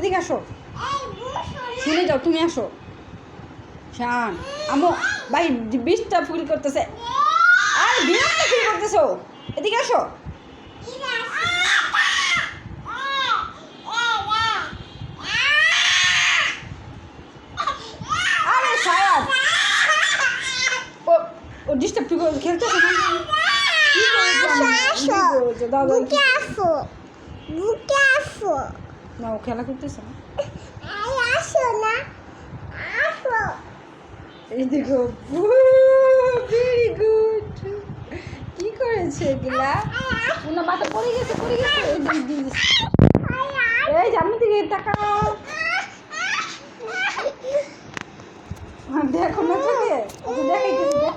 এদিকে আসো, শুনে যাও, তুমি আসো। শান আমো ভাই বিশটা ফুল করতেছে, আর বিরাটটা ফিল করতেছো, এদিকে আসো। আরে সায়াদ ও ও ডিস্টার্ব খেলতেছে না, ও খেলা করতেছে না। এই দেখো, ভেরি গুড। কি করেছে এগুলা? ওনার মাথা পড়ে গেছে, পড়ে গেছে। এই জামু দিকে তাকাও, দেখো না চোখে, দেখাইতেছি।